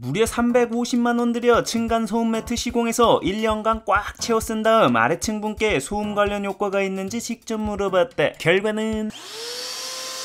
무려 350만원 들여 층간 소음 매트 시공해서 1년간 꽉 채워 쓴 다음 아래층 분께 소음 관련 효과가 있는지 직접 물어봤대. 결과는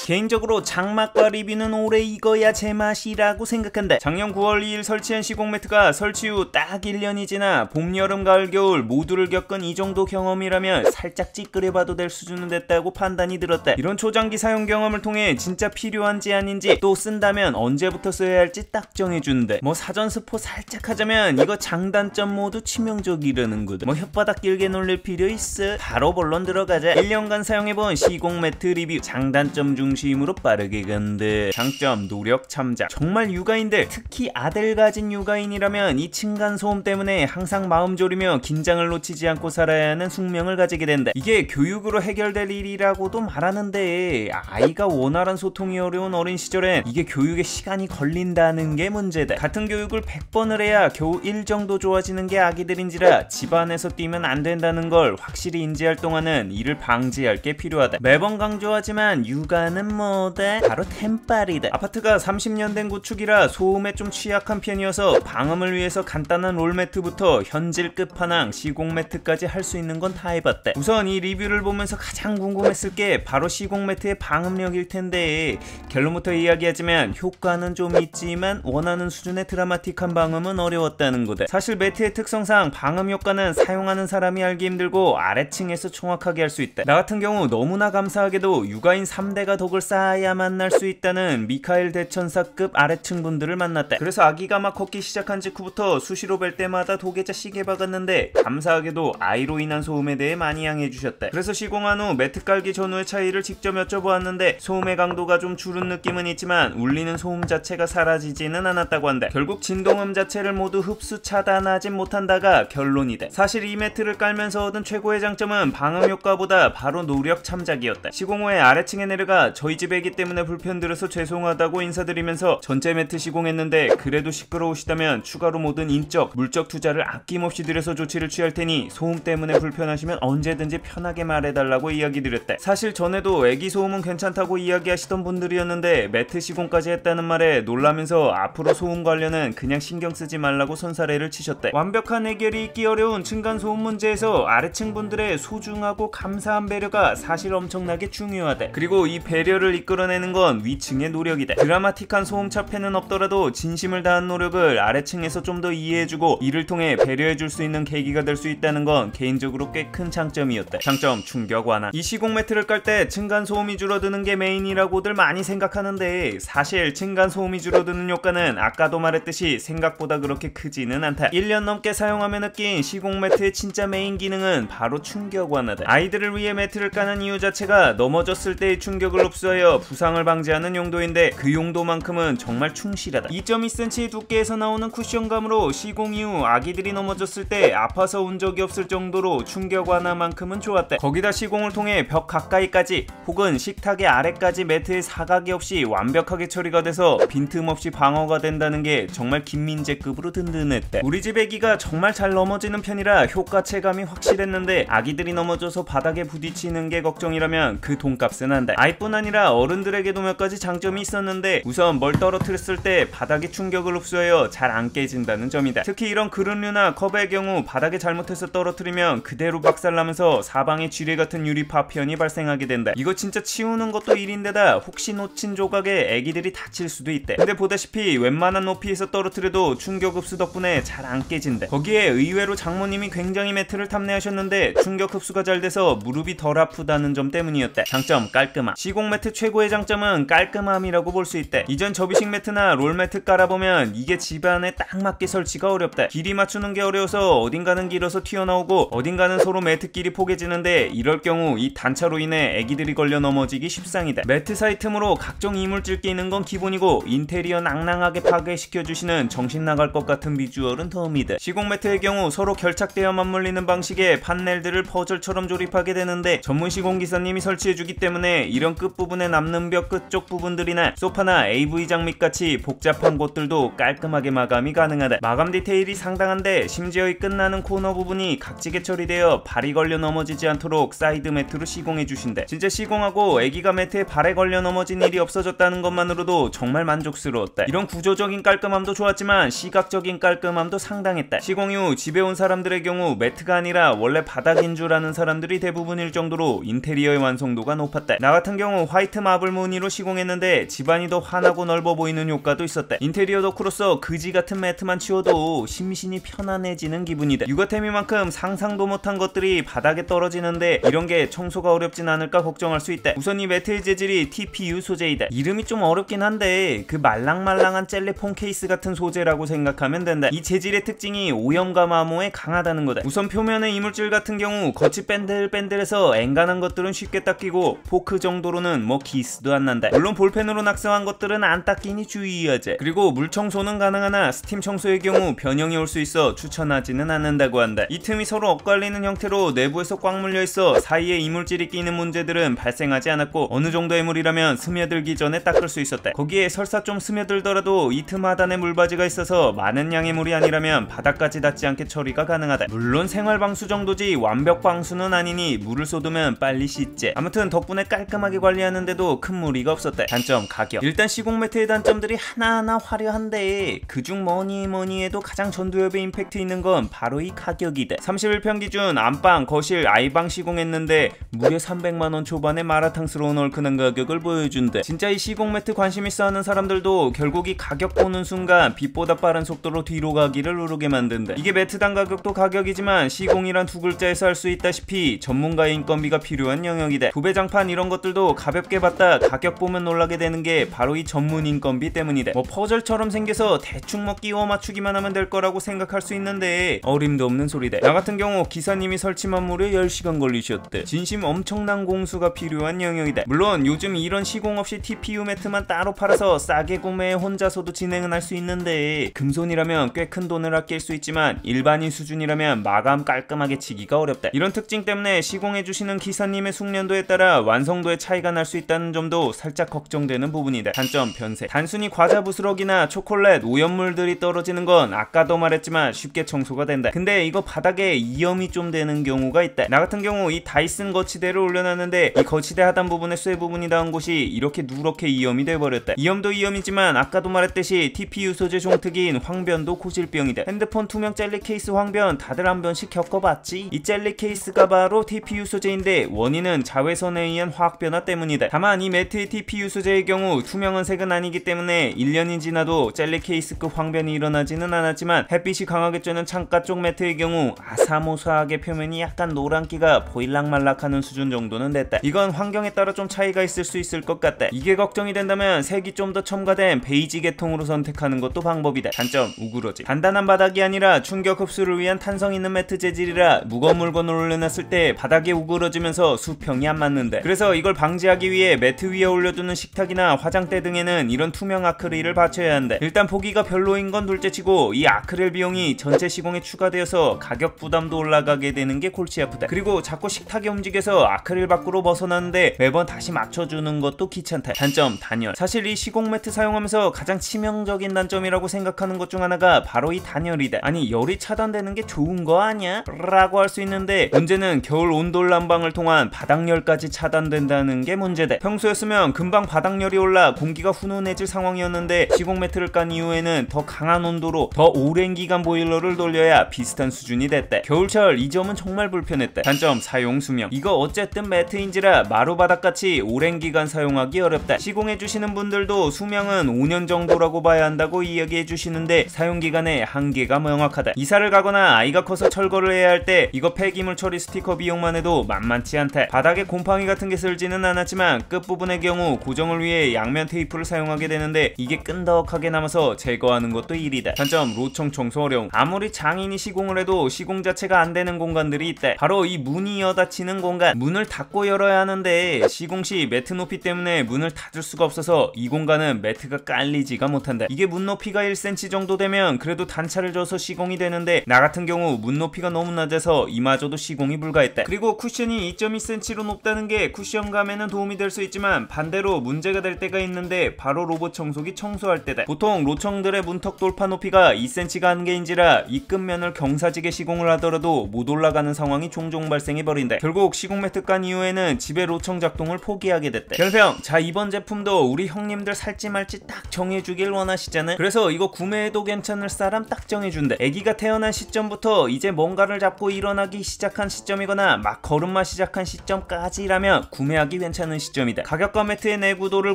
개인적으로 장맛과 리뷰는 올해 이거야 제맛이라고 생각한다. 작년 9월 2일 설치한 시공 매트가 설치 후 딱 1년이 지나 봄, 여름, 가을, 겨울 모두를 겪은 이 정도 경험이라면 살짝 찌끄려봐도 될 수준은 됐다고 판단이 들었다. 이런 초장기 사용 경험을 통해 진짜 필요한지 아닌지 또 쓴다면 언제부터 써야 할지 딱 정해준대. 뭐 사전 스포 살짝 하자면 이거 장단점 모두 치명적이라는 거다. 뭐 혓바닥 길게 놀릴 필요 있어? 바로 본론 들어가자. 1년간 사용해본 시공 매트 리뷰. 장단점 중심으로 빠르게 간대. 장점 노력 참작. 정말 육아인들, 특히 아들 가진 육아인이라면 이 층간 소음 때문에 항상 마음 졸이며 긴장을 놓치지 않고 살아야 하는 숙명을 가지게 된다. 이게 교육으로 해결될 일이라고도 말하는데 아이가 원활한 소통이 어려운 어린 시절엔 이게 교육에 시간이 걸린다는 게 문제다. 같은 교육을 100번을 해야 겨우 1 정도 좋아지는 게 아기들인지라 집안에서 뛰면 안 된다는 걸 확실히 인지할 동안은 이를 방지할 게 필요하다. 매번 강조하지만 육아는 뭐다? 바로 템빨이다. 아파트가 30년 된 구축이라 소음에 좀 취약한 편이어서 방음을 위해서 간단한 롤매트부터 현질 끝판왕 시공 매트까지 할 수 있는 건 다 해봤대. 우선 이 리뷰를 보면서 가장 궁금했을 게 바로 시공 매트의 방음력일 텐데, 결론부터 이야기하자면 효과는 좀 있지만 원하는 수준의 드라마틱한 방음은 어려웠다는 거다. 사실 매트의 특성상 방음 효과는 사용하는 사람이 알기 힘들고 아래층에서 정확하게 할 수 있다. 나 같은 경우 너무나 감사하게도 육아인 3대가 덕을 쌓아야 만날 수 있다는 미카엘 대천사급 아래층 분들을 만났다. 그래서 아기가 막 걷기 시작한 직후부터 수시로 뵐 때마다 도계자 시계 박았는데 감사하게도 아이로 인한 소음에 대해 많이 양해해주셨다. 그래서 시공한 후 매트 깔기 전후의 차이를 직접 여쭤보았는데 소음의 강도가 좀 줄은 느낌은 있지만 울리는 소음 자체가 사라지지는 않았다고 한다. 결국 진동음 자체를 모두 흡수 차단하진 못한다가 결론이다. 사실 이 매트를 깔면서 얻은 최고의 장점은 방음 효과보다 바로 노력 참작이었다. 시공 후에 아래층에 내려가 저희 집 애기 때문에 불편드려서 죄송하다고 인사드리면서 전체 매트 시공했는데 그래도 시끄러우시다면 추가로 모든 인적, 물적 투자를 아낌없이 들여서 조치를 취할 테니 소음 때문에 불편하시면 언제든지 편하게 말해달라고 이야기 드렸다. 사실 전에도 애기 소음은 괜찮다고 이야기하시던 분들이었는데 매트 시공까지 했다는 말에 놀라면서 앞으로 소음 관련은 그냥 신경 쓰지 말라고 손사래를 치셨대. 완벽한 해결이 있기 어려운 층간 소음 문제에서 아래층 분들의 소중하고 감사한 배려가 사실 엄청나게 중요하다. 그리고 이 배려를 이끌어내는 건 위층의 노력이다. 드라마틱한 소음 차폐는 없더라도 진심을 다한 노력을 아래층에서 좀 더 이해해주고 이를 통해 배려해줄 수 있는 계기가 될 수 있다는 건 개인적으로 꽤 큰 장점이었다. 장점 충격 완화. 이 시공 매트를 깔 때 층간 소음이 줄어드는 게 메인이라고들 많이 생각하는데 사실 층간 소음이 줄어드는 효과는 아까도 말했듯이 생각보다 그렇게 크지는 않다. 1년 넘게 사용하며 느낀 시공 매트의 진짜 메인 기능은 바로 충격 완화다. 아이들을 위해 매트를 까는 이유 자체가 넘어졌을 때의 충격을 흡수하여 부상을 방지하는 용도인데 그 용도만큼은 정말 충실하다. 2.2cm 두께에서 나오는 쿠션감으로 시공 이후 아기들이 넘어졌을 때 아파서 운 적이 없을 정도로 충격 완화만큼은 좋았다. 거기다 시공을 통해 벽 가까이까지 혹은 식탁의 아래까지 매트의 사각이 없이 완벽하게 처리가 돼서 빈틈없이 방어가 된다는 게 정말 김민재급으로 든든했다. 우리 집 애기가 정말 잘 넘어지는 편이라 효과 체감이 확실했는데 아기들이 넘어져서 바닥에 부딪히는 게 걱정이라면 그 돈값은 한다. 아이뿐 아니라 어른들에게도 몇 가지 장점이 있었는데 우선 뭘 떨어뜨렸을 때 바닥이 충격을 흡수하여 잘 안 깨진다는 점이다. 특히 이런 그릇류나 컵의 경우 바닥에 잘못해서 떨어뜨리면 그대로 박살나면서 사방에 쥐레 같은 유리 파편이 발생하게 된다. 이거 진짜 치우는 것도 일인데다 혹시 놓친 조각에 애기들이 다칠 수도 있대. 근데 보다시피 웬만한 높이에서 떨어뜨려도 충격 흡수 덕분에 잘 안 깨진대. 거기에 의외로 장모님이 굉장히 매트를 탐내하셨는데 충격 흡수가 잘 돼서 무릎이 덜 아프다는 점 때문이었대. 장점 깔끔함. 시공 매트 최고의 장점은 깔끔함이라고 볼 수 있대. 이전 접이식 매트나 롤 매트 깔아보면 이게 집안에 딱 맞게 설치가 어렵다. 길이 맞추는 게 어려워서 어딘가는 길어서 튀어나오고 어딘가는 서로 매트끼리 포개지는데 이럴 경우 이 단차로 인해 애기들이 걸려 넘어지기 십상이다. 매트 사이 틈으로 각종 이물질 끼는 건 기본이고 인테리어 낭낭하게 파괴시켜주시는 정신 나갈 것 같은 비주얼은 덤이다. 시공 매트의 경우 서로 결착되어 맞물리는 방식의 판넬들을 퍼즐처럼 조립하게 되는데 전문 시공기사님이 설치해주기 때문에 이런 끝부분 부분에 남는 벽 끝쪽 부분들이나 소파나 AV 장밑같이 복잡한 곳들도 깔끔하게 마감이 가능하다. 마감 디테일이 상당한데 심지어 이 끝나는 코너 부분이 각지게 처리되어 발이 걸려 넘어지지 않도록 사이드 매트로 시공해주신대. 진짜 시공하고 애기가 매트에 발에 걸려 넘어진 일이 없어졌다는 것만으로도 정말 만족스러웠다. 이런 구조적인 깔끔함도 좋았지만 시각적인 깔끔함도 상당했다. 시공 이후 집에 온 사람들의 경우 매트가 아니라 원래 바닥인 줄 아는 사람들이 대부분일 정도로 인테리어의 완성도가 높았다. 나 같은 경우 화이트 마블 무늬로 시공했는데 집안이 더 환하고 넓어 보이는 효과도 있었다. 인테리어 덕후로서 그지 같은 매트만 치워도 심신이 편안해지는 기분이다. 육아템이만큼 상상도 못한 것들이 바닥에 떨어지는데 이런 게 청소가 어렵진 않을까 걱정할 수 있다. 우선 이 매트의 재질이 TPU 소재이다. 이름이 좀 어렵긴 한데 그 말랑말랑한 젤리 폼 케이스 같은 소재라고 생각하면 된다. 이 재질의 특징이 오염과 마모에 강하다는 거다. 우선 표면의 이물질 같은 경우 겉이 밴들밴들해서 앵간한 것들은 쉽게 닦이고 포크 정도로는 뭐 기스도 안 난다. 물론 볼펜으로 낙서한 것들은 안 닦이니 주의하자. 그리고 물 청소는 가능하나 스팀 청소의 경우 변형이 올 수 있어 추천하지는 않는다고 한다. 이 틈이 서로 엇갈리는 형태로 내부에서 꽉 물려있어 사이에 이물질이 끼는 문제들은 발생하지 않았고 어느 정도의 물이라면 스며들기 전에 닦을 수 있었다. 거기에 설사 좀 스며들더라도 이 틈 하단에 물바지가 있어서 많은 양의 물이 아니라면 바닥까지 닿지 않게 처리가 가능하다. 물론 생활방수 정도지 완벽 방수는 아니니 물을 쏟으면 빨리 씻재. 아무튼 덕분에 깔끔하게 관리하는데도 큰 무리가 없었다. 단점 가격. 일단 시공 매트의 단점들이 하나하나 화려한데 그중 뭐니 해도 가장 전두엽에 임팩트 있는 건 바로 이 가격이다. 31평 기준 안방, 거실, 아이방 시공했는데 무려 300만원 초반의 마라탕스러운 얼큰한 가격을 보여준대. 진짜 이 시공 매트 관심 있어 하는 사람들도 결국 이 가격 보는 순간 빛보다 빠른 속도로 뒤로 가기를 누르게 만든대. 이게 매트당 가격도 가격이지만 시공이란 두 글자에서 알 수 있다시피 전문가의 인건비가 필요한 영역이다. 부배장판 이런 것들도 가볍게 봤다 가격 보면 놀라게 되는 게 바로 이 전문 인건비 때문이다. 뭐 퍼즐처럼 생겨서 대충 뭐 끼워 맞추기만 하면 될 거라고 생각할 수 있는데 어림도 없는 소리다. 나 같은 경우 기사님이 설치만 무려 10시간 걸리셨대. 진심 엄청난 공수가 필요한 영역이다. 물론 요즘 이런 시공 없이 TPU 매트만 따로 팔아서 싸게 구매해 혼자서도 진행은 할 수 있는데 금손이라면 꽤 큰 돈을 아낄 수 있지만 일반인 수준이라면 마감 깔끔하게 치기가 어렵다. 이런 특징 때문에 시공해주시는 기사님의 숙련도에 따라 완성도의 차이가 날 수 있다는 점도 살짝 걱정되는 부분이다. 단점 변색. 단순히 과자 부스러기나 초콜릿, 오염물들이 떨어지는 건 아까도 말했지만 쉽게 청소가 된다. 근데 이거 바닥에 이염이 좀 되는 경우가 있다. 나 같은 경우 이 다이슨 거치대를 올려놨는데 이 거치대 하단 부분에 쇠 부분이 닿은 곳이 이렇게 누렇게 이염이 돼버렸다. 이염도 이염이지만 아까도 말했듯이 TPU 소재 종특인 황변도 고질병이다. 핸드폰 투명 젤리 케이스 황변 다들 한 번씩 겪어봤지? 이 젤리 케이스가 바로 TPU 소재인데 원인은 자외선에 의한 화학 변화 때문이다. 다만 이 매트의 TPU 소재의 경우 투명한 색은 아니기 때문에 1년이 지나도 젤리 케이스급 황변이 일어나지는 않았지만 햇빛이 강하게 쬐는 창가 쪽 매트의 경우 아사모사하게 표면이 약간 노란기가 보일락말락하는 수준 정도는 됐다. 이건 환경에 따라 좀 차이가 있을 수 있을 것 같다. 이게 걱정이 된다면 색이 좀 더 첨가된 베이지 계통으로 선택하는 것도 방법이다. 단점 우그러짐. 단단한 바닥이 아니라 충격 흡수를 위한 탄성 있는 매트 재질이라 무거운 물건을 올려놨을 때 바닥에 우그러지면서 수평이 안 맞는데, 그래서 이걸 방지하기 위해 매트 위에 올려두는 식탁이나 화장대 등에는 이런 투명 아크릴을 받쳐야 한다. 일단 보기가 별로인 건 둘째치고 이 아크릴 비용이 전체 시공에 추가되어서 가격 부담도 올라가게 되는 게 골치 아프다. 그리고 자꾸 식탁이 움직여서 아크릴 밖으로 벗어나는데 매번 다시 맞춰주는 것도 귀찮다. 단점 단열. 사실 이 시공 매트 사용하면서 가장 치명적인 단점이라고 생각하는 것 중 하나가 바로 이 단열이다. 아니 열이 차단되는 게 좋은 거 아니야? 라고 할 수 있는데 문제는 겨울 온돌 난방을 통한 바닥열까지 차단된다는 게 문제다. 평소였으면 금방 바닥열이 올라 공기가 훈훈해질 상황이었는데 시공 매트를 깐 이후에는 더 강한 온도로 더 오랜 기간 보일러를 돌려야 비슷한 수준이 됐다. 겨울철 이 점은 정말 불편했다. 단점 사용 수명. 이거 어쨌든 매트인지라 마루바닥같이 오랜 기간 사용하기 어렵다. 시공해주시는 분들도 수명은 5년 정도라고 봐야 한다고 이야기해주시는데 사용기간에 한계가 명확하다. 이사를 가거나 아이가 커서 철거를 해야 할 때 이거 폐기물 처리 스티커 비용만 해도 만만치 않다. 바닥에 곰팡이 같은 게 슬지는 않았지만 끝부분의 경우 고정을 위해 양면 테이프를 사용하게 되는데 이게 끈덕하게 남아서 제거하는 것도 일이다. 단점 로청 청소 어려움. 아무리 장인이 시공을 해도 시공 자체가 안 되는 공간들이 있다. 바로 이 문이 여닫히는 공간. 문을 닫고 열어야 하는데 시공 시 매트 높이 때문에 문을 닫을 수가 없어서 이 공간은 매트가 깔리지가 못한다. 이게 문 높이가 1cm 정도 되면 그래도 단차를 줘서 시공이 되는데 나 같은 경우 문 높이가 너무 낮아서 이마저도 시공이 불가했다. 그리고 쿠션이 2.2cm로 높다는 게 쿠션감에는 도움이 도움이 될 수 있지만 반대로 문제가 될 때가 있는데 바로 로봇 청소기 청소할 때다. 보통 로청들의 문턱 돌파 높이가 2cm가 한계인지라 입금면을 경사지게 시공을 하더라도 못 올라가는 상황이 종종 발생해버린다. 결국 시공 매트 깐 이후에는 집에 로청 작동을 포기하게 됐대. 별평, 자 이번 제품도 우리 형님들 살지 말지 딱 정해주길 원하시잖아. 그래서 이거 구매해도 괜찮을 사람 딱 정해준대. 애기가 태어난 시점부터 이제 뭔가를 잡고 일어나기 시작한 시점이거나 막 걸음마 시작한 시점까지라면 구매하기 괜찮은 시점이다. 가격과 매트의 내구도를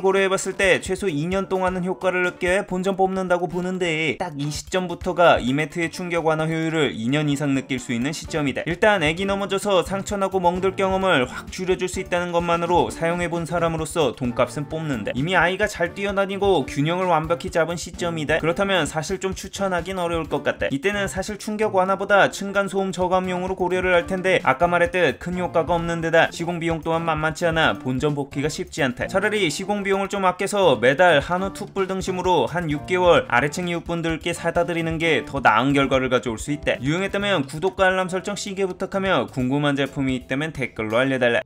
고려해봤을 때 최소 2년 동안은 효과를 느껴야 본전 뽑는다고 보는데 딱 이 시점부터가 이 매트의 충격 완화 효율을 2년 이상 느낄 수 있는 시점이다. 일단 애기 넘어져서 상처나고 멍들 경험을 확 줄여줄 수 있다는 것만으로 사용해본 사람으로서 돈값은 뽑는다. 이미 아이가 잘 뛰어다니고 균형을 완벽히 잡은 시점이다. 그렇다면 사실 좀 추천하긴 어려울 것 같다. 이때는 사실 충격 완화보다 층간소음 저감용으로 고려를 할 텐데 아까 말했듯 큰 효과가 없는 데다 시공 비용 또한 만만치 않아 본전 복귀가 쉽지 않다. 차라리 시공 비용을 좀 아껴서 매달 한우 툭불 등심으로 한 6개월 아래층 이웃분들께 사다 드리는 게 더 나은 결과를 가져올 수 있다. 유용했다면 구독과 알람 설정 시게 부탁하며 궁금한 제품이 있다면 댓글로 알려달라.